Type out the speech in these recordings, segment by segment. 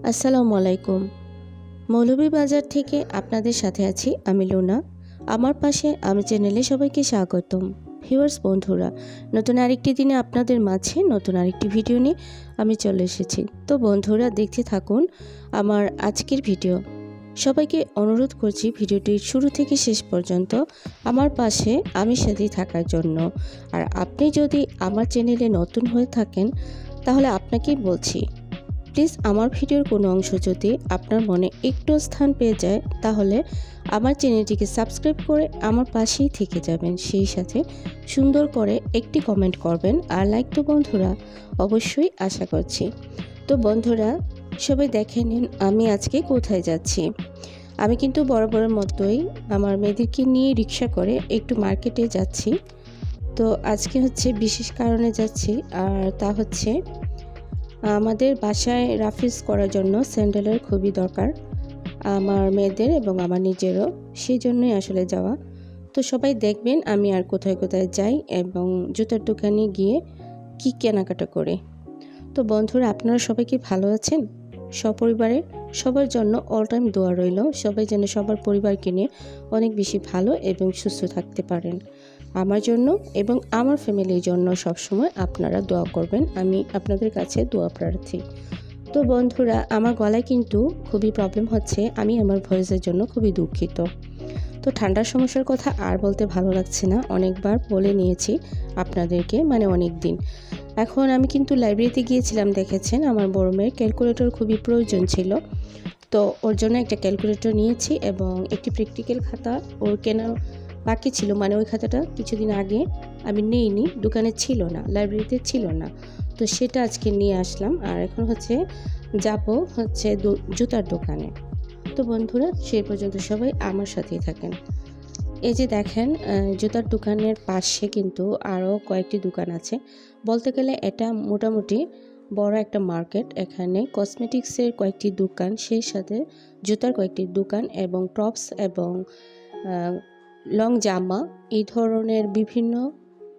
আসসালামু আলাইকুম। মৌলভীবাজার থেকে আপনাদের সাথে আছি আমি লুনা। আমার পাশে আমি চ্যানেলে সবাইকে স্বাগতম। ভিউয়ার্স বন্ধুরা, নতুন আরেকটি দিনে আপনাদের মাঝে নতুন আরেকটি ভিডিও নিয়ে আমি চলে এসেছি। তো বন্ধুরা, দেখতে থাকুন আমার আজকের ভিডিও। সবাইকে অনুরোধ করছি ভিডিওটির শুরু থেকে শেষ পর্যন্ত আমার পাশে আমি সাথেই থাকার জন্য। আর আপনি যদি আমার চ্যানেলে নতুন হয়ে থাকেন তাহলে আপনাকেই বলছি, প্লিজ আমার ভিডিওর কোনো অংশ যদি আপনার মনে একটু স্থান পেয়ে যায় তাহলে আমার চ্যানেলটিকে সাবস্ক্রাইব করে আমার পাশেই থেকে যাবেন। সেই সাথে সুন্দর করে একটি কমেন্ট করবেন আর লাইক তো বন্ধুরা অবশ্যই আশা করছি। তো বন্ধুরা, সবাই দেখে নিন আমি আজকে কোথায় যাচ্ছি। আমি কিন্তু বরাবরের মতোই আমার মেয়েদেরকে নিয়ে রিক্সা করে একটু মার্কেটে যাচ্ছি। তো আজকে হচ্ছে বিশেষ কারণে যাচ্ছি, আর তা হচ্ছে আমাদের বাসায় রাফিজ করার জন্য স্যান্ডেলের খুবই দরকার, আমার মেয়েদের এবং আমার নিজেরও, সেই জন্যই আসলে যাওয়া। তো সবাই দেখবেন আমি আর কোথায় কোথায় যাই এবং জুতার দোকানে গিয়ে কি কেনাকাটা করে। তো বন্ধুরা, আপনারা সবাই কি ভালো আছেন? সপরিবারে সবার জন্য অল টাইম দোয়া রইল, সবাই যেন সবার পরিবারকে নিয়ে অনেক বেশি ভালো এবং সুস্থ থাকতে পারেন। আমার জন্য এবং আমার ফ্যামিলির জন্য সবসময় আপনারা দোয়া করবেন, আমি আপনাদের কাছে দোয়া প্রার্থী। তো বন্ধুরা, আমার গলায় কিন্তু খুবই প্রবলেম হচ্ছে, আমি আমার ভয়েসের জন্য খুবই দুঃখিত। তো ঠান্ডার সমস্যার কথা আর বলতে ভালো লাগছে না, অনেকবার বলে নিয়েছি আপনাদেরকে, মানে অনেক দিন। এখন আমি কিন্তু লাইব্রেরিতে গিয়েছিলাম, দেখেছেন আমার বড় মেয়ের ক্যালকুলেটর খুবই প্রয়োজন ছিল, তো ওর জন্য একটা ক্যালকুলেটর নিয়েছি এবং একটি প্র্যাকটিক্যাল খাতা ওর কেনা বাকি ছিল, মানে ওই খাতাটা কিছুদিন আগে আমি নিইনি, দোকানে ছিল না, লাইব্রেরিতে ছিল না, তো সেটা আজকে নিয়ে আসলাম। আর এখন যাব জুতার দোকানে। তো বন্ধুরা, সেই পর্যন্ত সবাই আমার সাথেই থাকেন। এই যে দেখেন, জুতার দোকানের পাশে কিন্তু আরও কয়েকটি দোকান আছে, বলতে গেলে এটা মোটামুটি বড় একটা মার্কেট। এখানে কসমেটিক্সের কয়েকটি দোকান, সেই সাথে জুতার কয়েকটি দোকান এবং টপস এবং লং জামা, এই ধরনের বিভিন্ন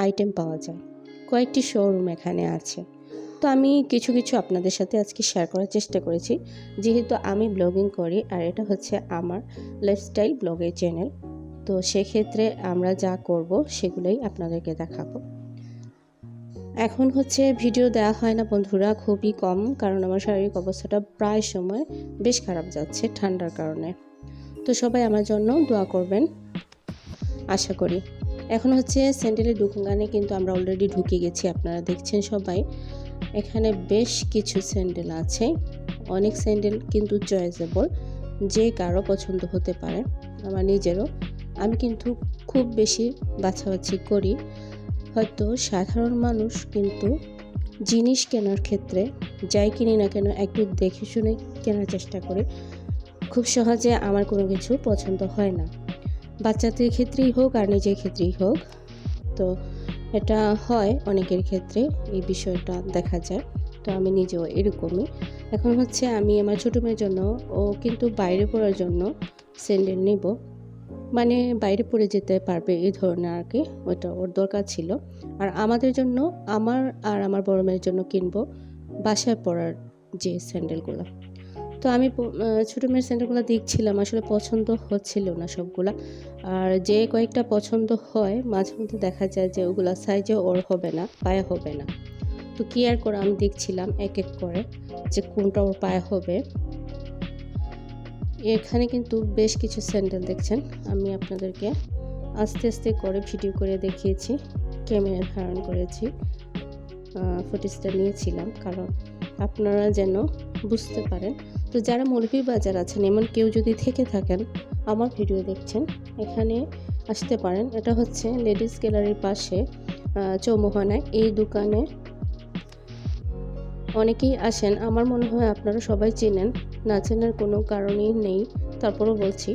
আইটেম পাওয়া যায়। কয়েকটি শোরুম এখানে আছে। তো আমি কিছু কিছু আপনাদের সাথে আজকে শেয়ার করার চেষ্টা করেছি, যেহেতু আমি ব্লগিং করি আর এটা হচ্ছে আমার লাইফস্টাইল ব্লগের চ্যানেল। তো সেক্ষেত্রে আমরা যা করব সেগুলোই আপনাদেরকে দেখাবো। এখন ভিডিও দেওয়া হয় না বন্ধুরা, খুবই কম, কারণ আমার শারীরিক অবস্থাটা প্রায় সময় বেশ খারাপ যাচ্ছে ঠান্ডার কারণে। তো সবাই আমার জন্য দোয়া করবেন আশা করি। এখন স্যান্ডেলের দোকানে কিন্তু আমরা অলরেডি ঢুকে গেছি, আপনারা দেখছেন সবাই। এখানে বেশ কিছু স্যান্ডেল আছে, অনেক স্যান্ডেল কিন্তু চয়েসেবল, যে কারো পছন্দ হতে পারে, আমার নিজেরও। আমি কিন্তু খুব বেশি বাছাবাছি করি। হয়তো সাধারণ মানুষ কিন্তু জিনিস কেনার ক্ষেত্রে যাই কিনি না কেন একটু দেখে শুনে কেনার চেষ্টা করে, খুব সহজে আমার কোনো কিছু পছন্দ হয় না, বাচ্চাদের ক্ষেত্রেই হোক আর নিজের ক্ষেত্রেই হোক। তো এটা হয় অনেকের ক্ষেত্রে, এই বিষয়টা দেখা যায়। তো আমি নিজেও এরকমই। এখন আমি আমার ছোটো মেয়ের জন্য, ও কিন্তু বাইরে পড়ার জন্য স্যান্ডেল নেব, মানে বাইরে পড়ে যেতে পারবে এই ধরনের আর কি, ওটা ওর দরকার ছিল। আর আমাদের জন্য, আমার আর আমার বড় মেয়ের জন্য কিনবো বাসায় পরার যে স্যান্ডেলগুলো। তো আমি ছোটো মেয়ের স্যান্ডেলগুলো দেখছিলাম, আসলে পছন্দ হচ্ছিল না সবগুলা। আর যে কয়েকটা পছন্দ হয় মাঝে মধ্যে দেখা যায় যে ওগুলা সাইজে ওর হবে না, পায়ে হবে না। তো কি আর করে, আমি দেখছিলাম এক এক করে যে কোনটা ওর পায়ে হবে। এখানে কিন্তু বেশ কিছু স্যান্ডেল দেখছেন, আমি আপনাদেরকে আস্তে আস্তে করে ভিডিও করে দেখিয়েছি, ক্যামেরা ধারণ করেছি, ফুটেজটা নিয়েছিলাম কারণ আপনারা যেন বুঝতে পারেন। তো যারা মৌলভীবাজার আছেন, এমন কেউ যদি থেকে থাকেন আমার ভিডিও দেখছেন, এখানে আসতে পারেন। এটা লেডিস গ্যালারির পাশে চৌমোহনায়, এই দোকানে অনেকেই আসেন, আমার মনে হয় আপনারা সবাই চেনেন, না চেনার কোনো কারণই নেই, তারপরও বলছি।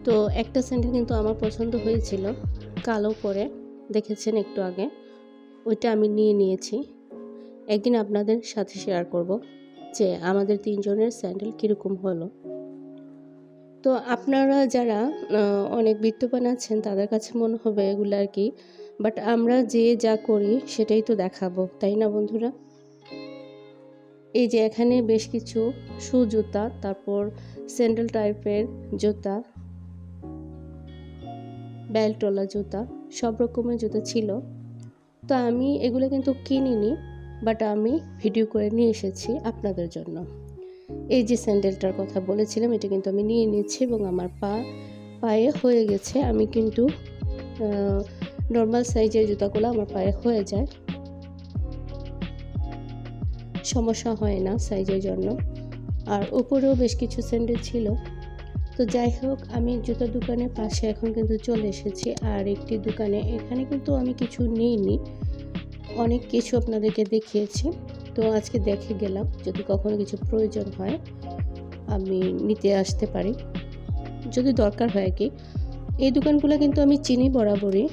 তো একটা স্যান্ডেল কিন্তু আমার পছন্দ হয়েছিল, কালো করে, দেখেছেন একটু আগে, ওইটা আমি নিয়েছি। একদিন আপনাদের সাথে শেয়ার করব যে আমাদের তিনজনের স্যান্ডেল কীরকম হলো। তো আপনারা যারা অনেক বিত্তবান আছেন তাদের কাছে মনে হবে এগুলো আর কি, বাট আমরা যে যা করি সেটাই তো দেখাবো, তাই না বন্ধুরা? এই যে এখানে বেশ কিছু শু জুতা, তারপর স্যান্ডেল টাইপের জুতা, বেল্টওয়ালা জুতা, সব রকমের জুতা ছিল। তো আমি এগুলো কিন্তু কিনিনি, বাট আমি ভিডিও করে নিয়ে এসেছি আপনাদের জন্য। এই যে স্যান্ডেলটার কথা বলেছিলাম, এটা কিন্তু আমি নিয়ে নিচ্ছি এবং আমার পায়ে হয়ে গেছে। আমি কিন্তু নর্মাল সাইজের জুতাগুলো আমার পায়ে হয়ে যায়, সমস্যা হয় না সাইজের জন্য। আর উপরেও বেশ কিছু স্যান্ডেল ছিল। তো যাই হোক, আমি জুতার দোকানের পাশে এখন কিন্তু চলে এসেছি আর একটি দোকানে। এখানে কিন্তু আমি কিছু নিইনি, অনেক কিছু আপনাদেরকে দেখিয়েছি। তো আজকে দেখে গেলাম, যদি কখনো কিছু প্রয়োজন হয় আমি নিতে আসতে পারি, যদি দরকার হয় কি। এই দোকানগুলো কিন্তু আমি চিনি বরাবরই,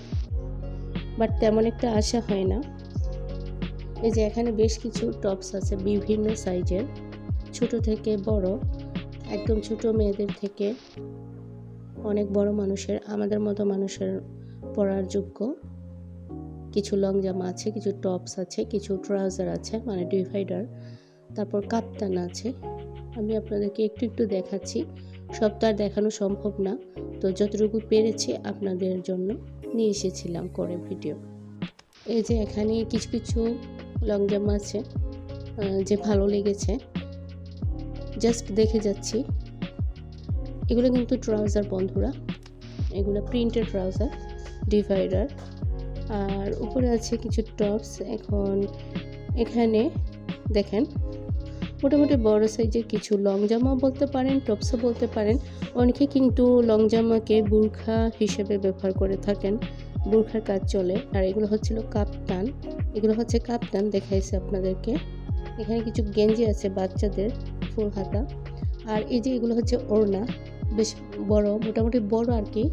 বাট তেমন একটা আশা হয় না। এই যে এখানে বেশ কিছু টপস আছে বিভিন্ন সাইজের, ছোট থেকে বড়, একদম ছোট মেয়েদের থেকে অনেক বড় মানুষের, আমাদের মতো মানুষের পরার যোগ্য কিছু লং জামা আছে, কিছু টপস আছে, কিছু ট্রাউজার আছে, মানে ডিভাইডার, তারপর কাপ্তান আছে। আমি আপনাদেরকে একটু একটু দেখাচ্ছি, সব তো আর দেখানো সম্ভব না। তো যতটুকু পেরেছি আপনাদের জন্য নিয়ে এসেছিলাম করে ভিডিও। এই যে এখানে কিছু কিছু লং জামা আছে যে ভালো লেগেছে, জাস্ট দেখে যাচ্ছি। এগুলো কিন্তু ট্রাউজার বন্ধুরা, এগুলো প্রিন্টেড ট্রাউজার ডিভাইডার। আর উপরে আছে কিছু টপস। এখন এখানে দেখেন মোটামুটি বড় সাইজের কিছু লং জামা বলতে পারেন, টপসও বলতে পারেন। অনেকে কিন্তু লং জামাকে বুরখা হিসেবে ব্যবহার করে থাকেন, বুরখার কাজ চলে। আর এগুলো হচ্ছিল কাপ্তান, এগুলো হচ্ছে কাপ্তান দেখাইছে আপনাদেরকে। এখানে কিছু গেঞ্জি আছে বাচ্চাদের ফুল হাতা। আর এই যে এগুলো হচ্ছে ওড়না, বেশ বড়, মোটামুটি বড় আর কি।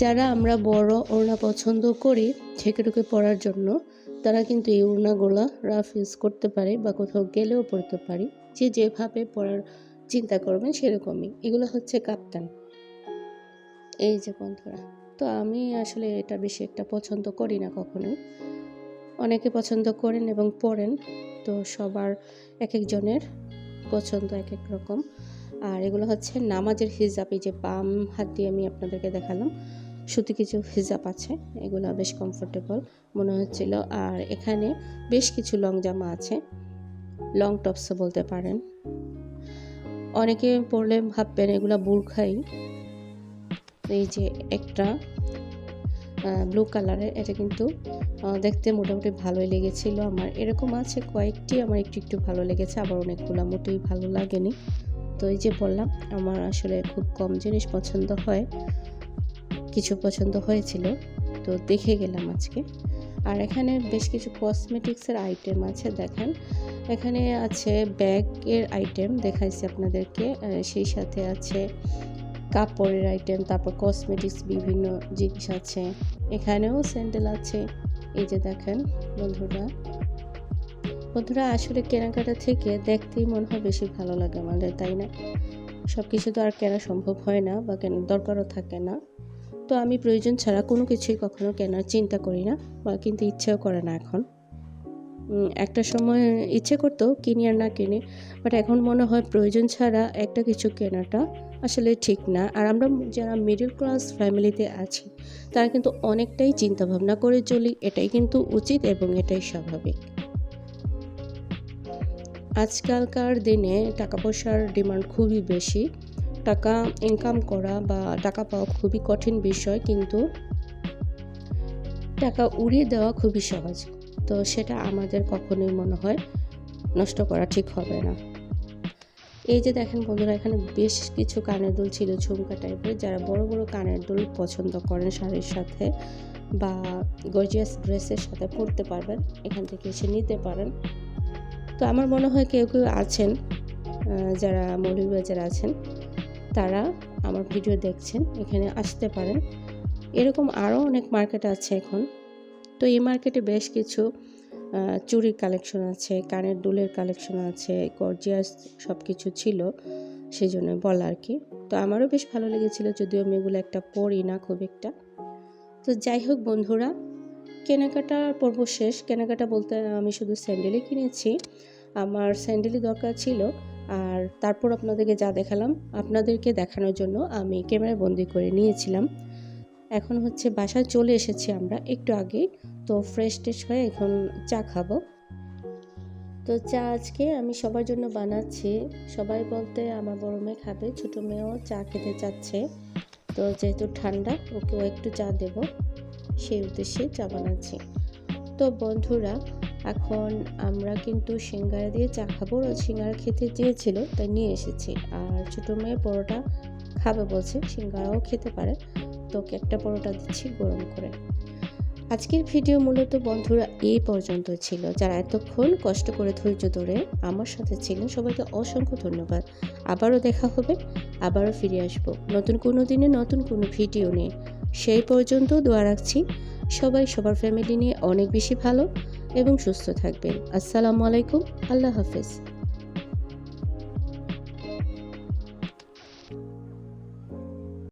যারা আমরা বড় ওড়না পছন্দ করি ঢেকে ঢুকে পরার জন্য, তারা কিন্তু এই ওড়নাগুলো রাফ ইউজ করতে পারে বা কোথাও গেলেও পরতে পারি, যে যেভাবে পরার চিন্তা করবেন সেরকমই। এগুলো হচ্ছে কাপ্তান। এই যে বন্ধুরা, তো আমি আসলে এটা বেশি একটা পছন্দ করি না কখনোই, অনেকে পছন্দ করেন এবং পরেন। তো সবার এক একজনের পছন্দ এক এক রকম। আর এগুলো হচ্ছে নামাজের হিজাব, এই যে বাম হাত দিয়ে আমি আপনাদেরকে দেখালাম, সুতি কিছু হিজাব আছে, এগুলো বেশ কমফোর্টেবল মনে হচ্ছিল। আর এখানে বেশ কিছু লং জামা আছে, লং টপসও বলতে পারেন। অনেকে পরলে ভাববেন এগুলো বুরখাই। এই যে একটা ব্লু কালারের, এটা কিন্তু দেখতে মোটামুটি ভালোই লেগেছিল আমার। এরকম আছে কয়েকটি, আমার একটু একটু ভালো লেগেছে, আবার অনেকগুলো মোটেই ভালো লাগেনি। তো এই যে বললাম, আমার আসলে খুব কম জিনিস পছন্দ হয়, কিছু পছন্দ হয়েছিল তো দেখে গেলাম আজকে। আর এখানে বেশ কিছু কসমেটিক্সের আইটেম আছে, দেখেন এখানে আছে ব্যাগের আইটেম দেখাইছি আপনাদেরকে, সেই সাথে আছে কাপড়ের আইটেম, তারপর কসমেটিক্স বিভিন্ন জিনিস আছে। এখানেও স্যান্ডেল আছে। এই যে দেখেন বন্ধুরা, আসলে কেনাকাটা থেকে দেখতেই মনে হয় বেশি ভালো লাগে আমাদের, তাই না? সব কিছু তো আর কেনা সম্ভব হয় না বা কেনার দরকারও থাকে না। তো আমি প্রয়োজন ছাড়া কোনো কিছুই কখনো কেনার চিন্তা করি না, বা কিনতে ইচ্ছেও করে না এখন। একটা সময় ইচ্ছে করতো কিনি আর না কিনি, বাট এখন মনে হয় প্রয়োজন ছাড়া একটা কিছু কেনাটা আসলে ঠিক না। আর আমরা যারা মিডল ক্লাস ফ্যামিলিতে আছি, তারা কিন্তু অনেকটাই চিন্তা ভাবনা করে চলি, এটাই কিন্তু উচিত এবং এটাই স্বাভাবিক। আজকালকার দিনে টাকা পয়সার ডিমান্ড খুবই বেশি, টাকা ইনকাম করা বা টাকা পাওয়া খুবই কঠিন বিষয়, কিন্তু টাকা উড়িয়ে দেওয়া খুবই সহজ। তো সেটা আমাদের কখনোই মনে হয় নষ্ট করা ঠিক হবে না। এই যে দেখেন বন্ধুরা, এখানে বেশ কিছু কানের দুল ছিল ঝুমকা টাইপের। যারা বড় বড় কানের দুল পছন্দ করেন শাড়ির সাথে বা গর্জিয়াস ড্রেসের সাথে পরতে পারবেন, এখান থেকে এসে নিতে পারেন। তো আমার মনে হয় কেউ কেউ আছেন যারা মৌলভীবাজার আছেন, তারা আমার ভিডিও দেখছেন, এখানে আসতে পারেন। এরকম আরও অনেক মার্কেট আছে এখন। তো এই মার্কেটে বেশ কিছু চুড়ির কালেকশন আছে, কানের দুলের কালেকশন আছে, গর্জিয়াস সব কিছু ছিল, সেই জন্য বলা আর কি। তো আমারও বেশ ভালো লেগেছিলো, যদিও আমি এগুলো একটা পরি না খুব একটা। তো যাই হোক বন্ধুরা, কেনাকাটার পর্ব শেষ। কেনাকাটা বলতে আমি শুধু স্যান্ডেলই কিনেছি, আমার স্যান্ডেলই দরকার ছিল। আর তারপর আপনাদেরকে যা দেখালাম, আপনাদেরকে দেখানোর জন্য আমি ক্যামেরায় বন্দি করে নিয়েছিলাম। এখন হচ্ছে বাসায় চলে এসেছি আমরা একটু আগেই। তো ফ্রেশ ট্রেশ হয়ে এখন চা খাবো। তো চা আজকে আমি সবার জন্য বানাচ্ছি। সবাই বলতে আমার বড় মেয়ে খাবে, ছোটো মেয়েও চা খেতে চাচ্ছে। তো যেহেতু ঠান্ডা, ওকেও একটু চা দেব, সেই উদ্দেশ্যে চা বানাচ্ছি। তো বন্ধুরা, এখন আমরা কিন্তু সিঙ্গারা দিয়ে চা খাবো। ও সিঙ্গারা খেতে চেয়েছিল, তাই নিয়ে এসেছি। আর ছোটো মেয়ে পরোটা খাবে বলছে, সিঙ্গারাও খেতে পারে। তো ওকে একটা পরোটা দিচ্ছি গরম করে। আজকের ভিডিও মূলত বন্ধুরা এই পর্যন্ত ছিল। যারা এতক্ষণ কষ্ট করে ধৈর্য ধরে আমার সাথে ছিলেন, সবাইকে অসংখ্য ধন্যবাদ। আবারও দেখা হবে, আবারও ফিরে আসবো নতুন কোনো দিনে নতুন কোনো ভিডিও নিয়ে। সেই পর্যন্ত দোয়া রাখছি সবাই সবার ফ্যামিলি নিয়ে অনেক বেশি ভালো এবং সুস্থ থাকবেন। আসসালামু আলাইকুম, আল্লাহ হাফেজ।